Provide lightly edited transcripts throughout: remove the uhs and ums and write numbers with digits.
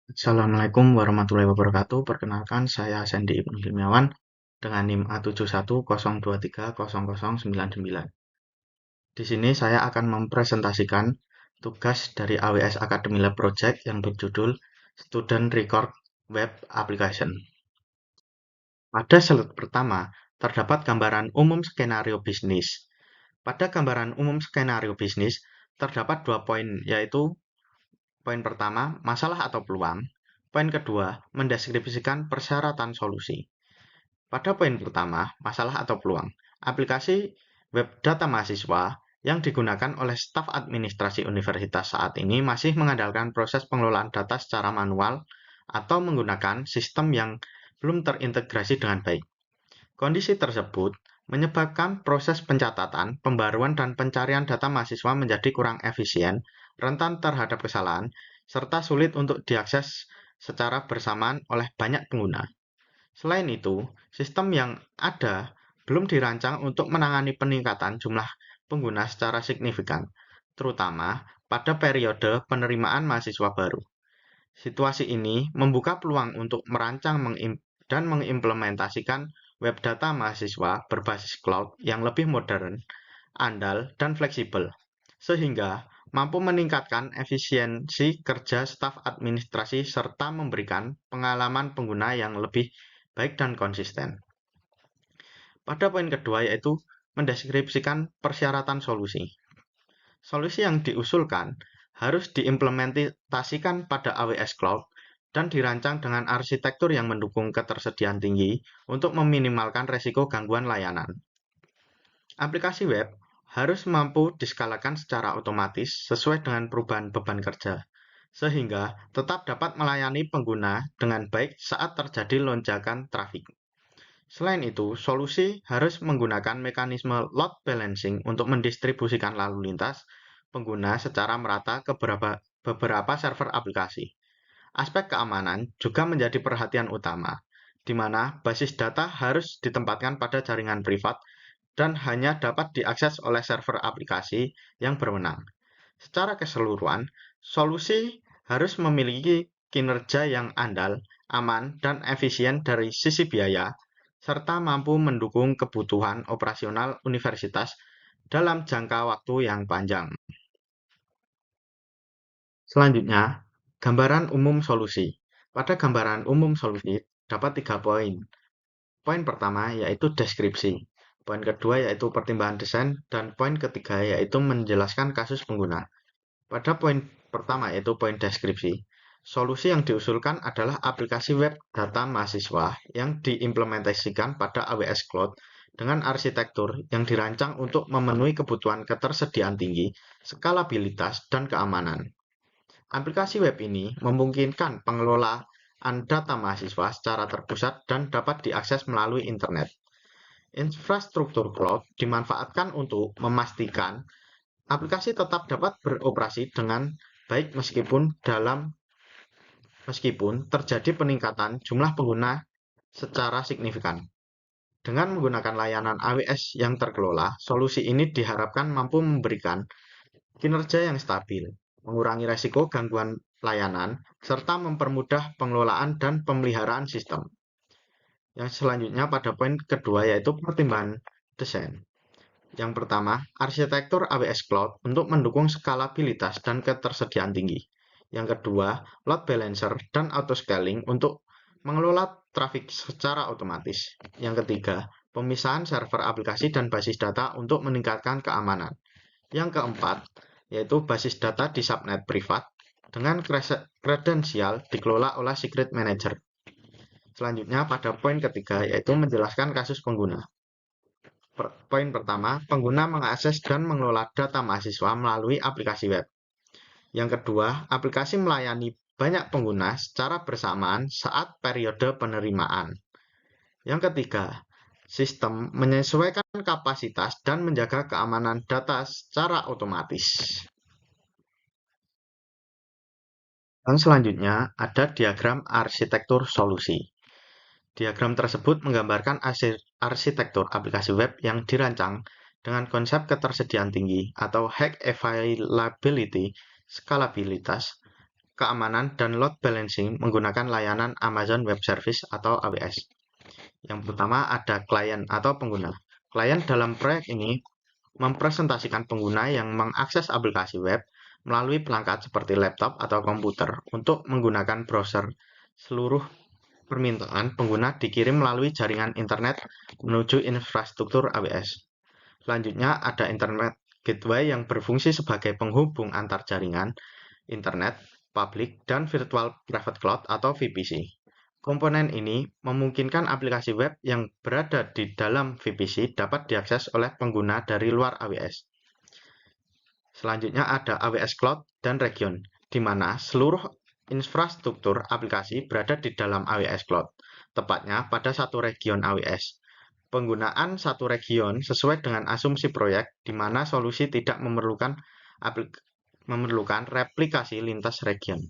Assalamualaikum warahmatullahi wabarakatuh. Perkenalkan, saya Sandy Ibnu Hilmiawan dengan NIM A7102300099. Di sini saya akan mempresentasikan tugas dari AWS Academy Lab Project yang berjudul Student Record Web Application. Pada slide pertama, terdapat gambaran umum skenario bisnis. Pada gambaran umum skenario bisnis, terdapat 2 poin, yaitu poin pertama, masalah atau peluang. Poin kedua, mendeskripsikan persyaratan solusi. Pada poin pertama, masalah atau peluang, aplikasi web data mahasiswa yang digunakan oleh staf administrasi universitas saat ini masih mengandalkan proses pengelolaan data secara manual atau menggunakan sistem yang belum terintegrasi dengan baik. Kondisi tersebut menyebabkan proses pencatatan, pembaruan, dan pencarian data mahasiswa menjadi kurang efisien, rentan terhadap kesalahan, serta sulit untuk diakses secara bersamaan oleh banyak pengguna. Selain itu, sistem yang ada belum dirancang untuk menangani peningkatan jumlah pengguna secara signifikan, terutama pada periode penerimaan mahasiswa baru. Situasi ini membuka peluang untuk merancang dan mengimplementasikan web data mahasiswa berbasis cloud yang lebih modern, andal, dan fleksibel, sehingga mampu meningkatkan efisiensi kerja staf administrasi serta memberikan pengalaman pengguna yang lebih baik dan konsisten. Pada poin kedua yaitu mendeskripsikan persyaratan solusi. Solusi yang diusulkan harus diimplementasikan pada AWS Cloud dan dirancang dengan arsitektur yang mendukung ketersediaan tinggi untuk meminimalkan resiko gangguan layanan. Aplikasi web harus mampu diskalakan secara otomatis sesuai dengan perubahan beban kerja, sehingga tetap dapat melayani pengguna dengan baik saat terjadi lonjakan trafik. Selain itu, solusi harus menggunakan mekanisme load balancing untuk mendistribusikan lalu lintas pengguna secara merata ke beberapa server aplikasi. Aspek keamanan juga menjadi perhatian utama, di mana basis data harus ditempatkan pada jaringan privat dan hanya dapat diakses oleh server aplikasi yang berwenang. Secara keseluruhan, solusi harus memiliki kinerja yang andal, aman, dan efisien dari sisi biaya, serta mampu mendukung kebutuhan operasional universitas dalam jangka waktu yang panjang. Selanjutnya, gambaran umum solusi. Pada gambaran umum solusi, dapat 3 poin. Poin pertama yaitu deskripsi. Poin kedua yaitu pertimbangan desain, dan poin ketiga yaitu menjelaskan kasus pengguna. Pada poin pertama yaitu poin deskripsi, solusi yang diusulkan adalah aplikasi web data mahasiswa yang diimplementasikan pada AWS Cloud dengan arsitektur yang dirancang untuk memenuhi kebutuhan ketersediaan tinggi, skalabilitas, dan keamanan. Aplikasi web ini memungkinkan pengelolaan data mahasiswa secara terpusat dan dapat diakses melalui internet. Infrastruktur cloud dimanfaatkan untuk memastikan aplikasi tetap dapat beroperasi dengan baik meskipun terjadi peningkatan jumlah pengguna secara signifikan. Dengan menggunakan layanan AWS yang terkelola, solusi ini diharapkan mampu memberikan kinerja yang stabil, mengurangi risiko gangguan layanan, serta mempermudah pengelolaan dan pemeliharaan sistem. Yang selanjutnya pada poin kedua yaitu pertimbangan desain. Yang pertama, arsitektur AWS Cloud untuk mendukung skalabilitas dan ketersediaan tinggi. Yang kedua, load balancer dan auto-scaling untuk mengelola trafik secara otomatis. Yang ketiga, pemisahan server aplikasi dan basis data untuk meningkatkan keamanan. Yang keempat, yaitu basis data di subnet privat dengan kredensial dikelola oleh secret manager. Selanjutnya pada poin ketiga, yaitu menjelaskan kasus pengguna. Poin pertama, pengguna mengakses dan mengelola data mahasiswa melalui aplikasi web. Yang kedua, aplikasi melayani banyak pengguna secara bersamaan saat periode penerimaan. Yang ketiga, sistem menyesuaikan kapasitas dan menjaga keamanan data secara otomatis. Dan selanjutnya ada diagram arsitektur solusi. Diagram tersebut menggambarkan arsitektur aplikasi web yang dirancang dengan konsep ketersediaan tinggi atau high availability, skalabilitas, keamanan dan load balancing menggunakan layanan Amazon Web Service atau AWS. Yang pertama ada klien atau pengguna. Klien dalam proyek ini mempresentasikan pengguna yang mengakses aplikasi web melalui perangkat seperti laptop atau komputer untuk menggunakan browser. Seluruh permintaan pengguna dikirim melalui jaringan internet menuju infrastruktur AWS. Selanjutnya ada Internet Gateway yang berfungsi sebagai penghubung antar jaringan, internet, public, dan virtual private cloud atau VPC. Komponen ini memungkinkan aplikasi web yang berada di dalam VPC dapat diakses oleh pengguna dari luar AWS. Selanjutnya ada AWS Cloud dan Region, di mana seluruh infrastruktur aplikasi berada di dalam AWS Cloud, tepatnya pada satu region AWS. Penggunaan satu region sesuai dengan asumsi proyek, di mana solusi tidak memerlukan replikasi lintas region.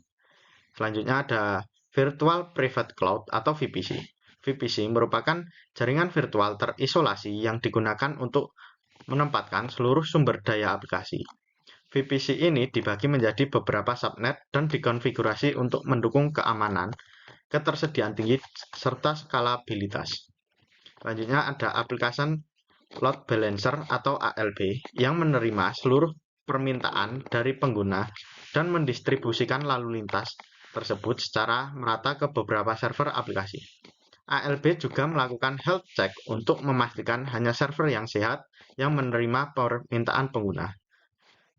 Selanjutnya ada Virtual Private Cloud atau VPC. VPC merupakan jaringan virtual terisolasi yang digunakan untuk menempatkan seluruh sumber daya aplikasi. VPC ini dibagi menjadi beberapa subnet dan dikonfigurasi untuk mendukung keamanan, ketersediaan tinggi, serta skalabilitas. Selanjutnya ada aplikasi Load Balancer atau ALB yang menerima seluruh permintaan dari pengguna dan mendistribusikan lalu lintas tersebut secara merata ke beberapa server aplikasi. ALB juga melakukan health check untuk memastikan hanya server yang sehat yang menerima permintaan pengguna.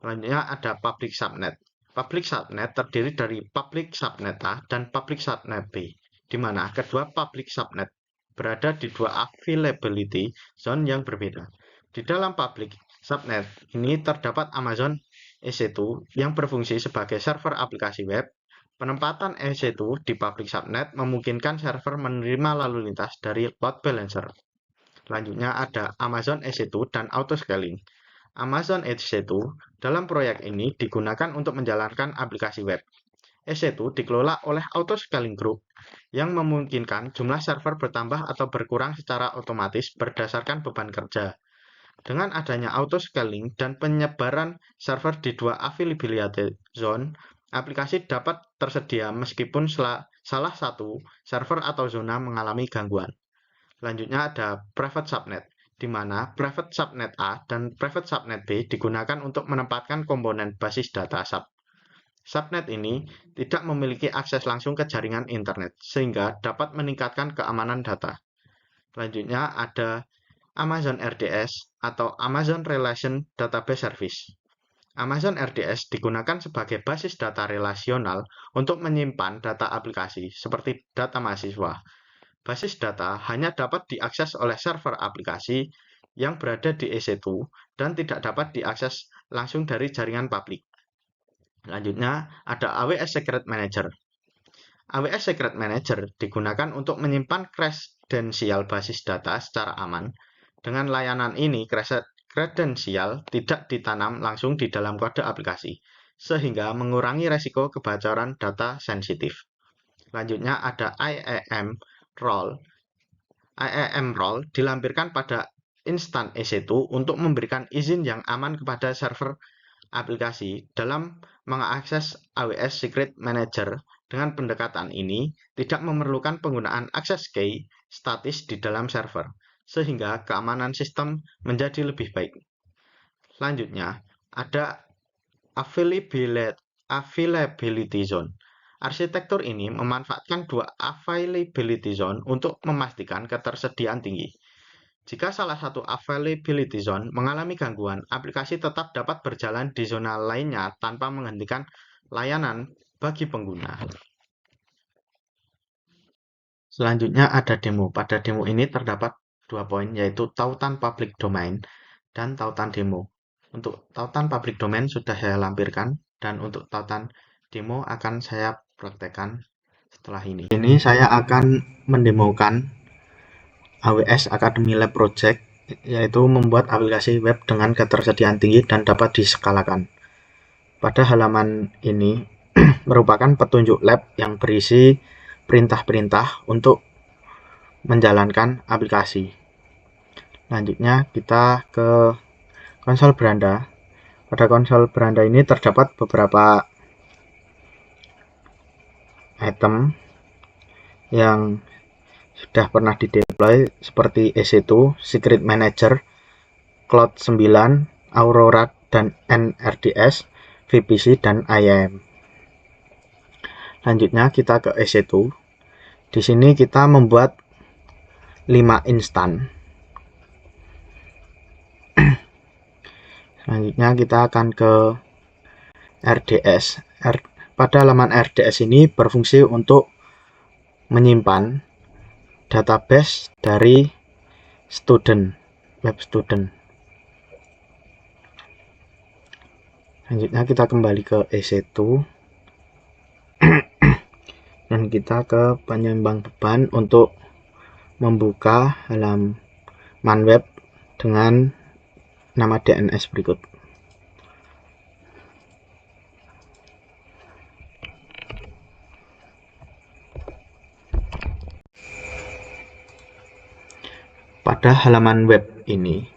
Selanjutnya ada Public Subnet. Public Subnet terdiri dari Public Subnet A dan Public Subnet B, di mana kedua Public Subnet berada di dua availability zone yang berbeda. Di dalam public subnet ini terdapat Amazon EC2 yang berfungsi sebagai server aplikasi web. Penempatan EC2 di public subnet memungkinkan server menerima lalu lintas dari load balancer. Selanjutnya ada Amazon EC2 dan autoscaling. Amazon EC2 dalam proyek ini digunakan untuk menjalankan aplikasi web. EC2 dikelola oleh autoscaling group yang memungkinkan jumlah server bertambah atau berkurang secara otomatis berdasarkan beban kerja. Dengan adanya autoscaling dan penyebaran server di dua availability zone, aplikasi dapat tersedia meskipun salah satu server atau zona mengalami gangguan. Selanjutnya ada private subnet, di mana private subnet A dan private subnet B digunakan untuk menempatkan komponen basis data Subnet ini tidak memiliki akses langsung ke jaringan internet, sehingga dapat meningkatkan keamanan data. Selanjutnya ada Amazon RDS atau Amazon Relation Database Service. Amazon RDS digunakan sebagai basis data relasional untuk menyimpan data aplikasi seperti data mahasiswa. Basis data hanya dapat diakses oleh server aplikasi yang berada di EC2 dan tidak dapat diakses langsung dari jaringan publik. Selanjutnya ada AWS Secret Manager. AWS Secret Manager digunakan untuk menyimpan kredensial basis data secara aman. Dengan layanan ini, kredensial tidak ditanam langsung di dalam kode aplikasi, sehingga mengurangi resiko kebocoran data sensitif. Selanjutnya ada IAM Role. IAM Role dilampirkan pada instan EC2 untuk memberikan izin yang aman kepada server aplikasi dalam mengakses AWS Secret Manager. Dengan pendekatan ini tidak memerlukan penggunaan akses key statis di dalam server, sehingga keamanan sistem menjadi lebih baik. Selanjutnya ada availability zone. Arsitektur ini memanfaatkan dua availability zone untuk memastikan ketersediaan tinggi. Jika salah satu availability zone mengalami gangguan, aplikasi tetap dapat berjalan di zona lainnya tanpa menghentikan layanan bagi pengguna. Selanjutnya ada demo. Pada demo ini terdapat 2 poin, yaitu tautan public domain dan tautan demo. Untuk tautan public domain sudah saya lampirkan, dan untuk tautan demo akan saya praktekkan setelah ini. Ini saya akan mendemokan AWS Academy Lab Project, yaitu membuat aplikasi web dengan ketersediaan tinggi dan dapat diskalakan. Pada halaman ini merupakan petunjuk lab yang berisi perintah-perintah untuk menjalankan aplikasi. Selanjutnya kita ke konsol beranda. Pada konsol beranda ini terdapat beberapa item yang sudah pernah di-deploy seperti EC2, Secret Manager, Cloud 9, Aurora, dan NRDS, VPC, dan IAM. Lanjutnya kita ke EC2. Di sini kita membuat 5 instan. Selanjutnya kita akan ke RDS. Pada halaman RDS ini berfungsi untuk menyimpan database dari web student. Selanjutnya kita kembali ke EC2 dan kita ke penyeimbang beban untuk membuka halaman web dengan nama DNS berikut. Pada halaman web ini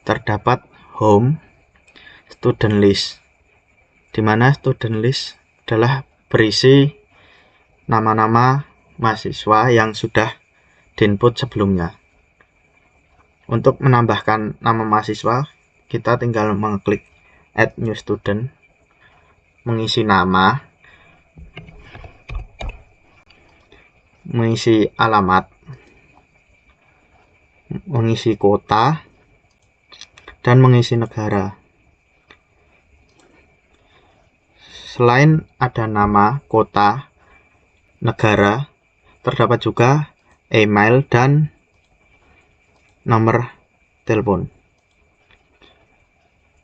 terdapat home, student list, di mana student list adalah berisi nama-nama mahasiswa yang sudah diinput sebelumnya. Untuk menambahkan nama mahasiswa, kita tinggal mengklik Add New Student, mengisi nama, mengisi alamat, mengisi kota, dan mengisi negara. Selain ada nama, kota, negara, terdapat juga email dan nomor telepon.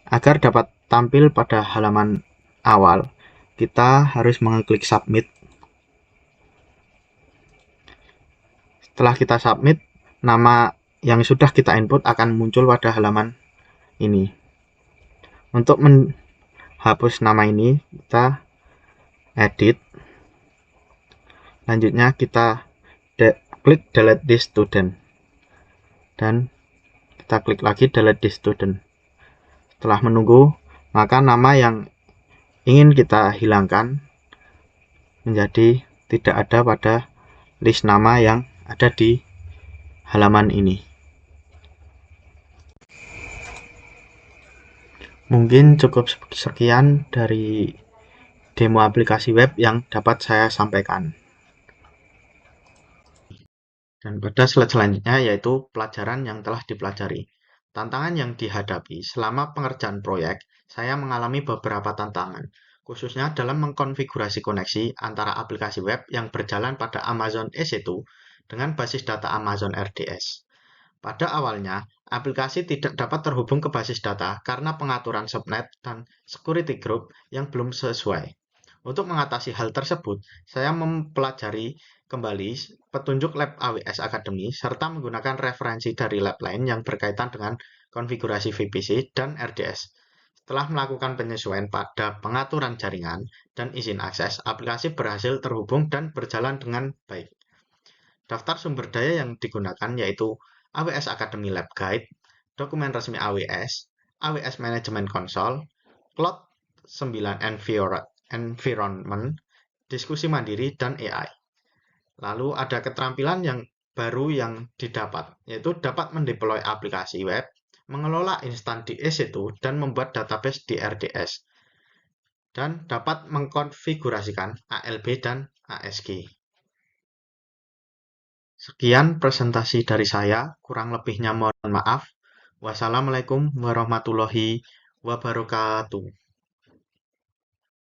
Agar dapat tampil pada halaman awal, kita harus mengklik submit. Setelah kita submit, nama yang sudah kita input akan muncul pada halaman ini. Untuk menghapus nama ini, kita edit. Lanjutnya kita klik delete this student. Dan kita klik lagi delete this student. Setelah menunggu, maka nama yang ingin kita hilangkan menjadi tidak ada pada list nama yang ada di halaman ini. Mungkin cukup sekian dari demo aplikasi web yang dapat saya sampaikan. Dan pada slide selanjutnya yaitu pelajaran yang telah dipelajari. Tantangan yang dihadapi selama pengerjaan proyek, saya mengalami beberapa tantangan, khususnya dalam mengkonfigurasi koneksi antara aplikasi web yang berjalan pada Amazon EC2 dengan basis data Amazon RDS. Pada awalnya, aplikasi tidak dapat terhubung ke basis data karena pengaturan subnet dan security group yang belum sesuai. Untuk mengatasi hal tersebut, saya mempelajari kembali petunjuk lab AWS Academy serta menggunakan referensi dari lab lain yang berkaitan dengan konfigurasi VPC dan RDS. Setelah melakukan penyesuaian pada pengaturan jaringan dan izin akses, aplikasi berhasil terhubung dan berjalan dengan baik. Daftar sumber daya yang digunakan yaitu AWS Academy Lab Guide, dokumen resmi AWS, AWS Management Console, Cloud 9 Environment, diskusi mandiri, dan AI. Lalu ada keterampilan yang baru yang didapat, yaitu dapat mendeploy aplikasi web, mengelola instan di EC2, dan membuat database di RDS, dan dapat mengkonfigurasikan ALB dan ASG. Sekian presentasi dari saya, kurang lebihnya mohon maaf. Wassalamualaikum warahmatullahi wabarakatuh.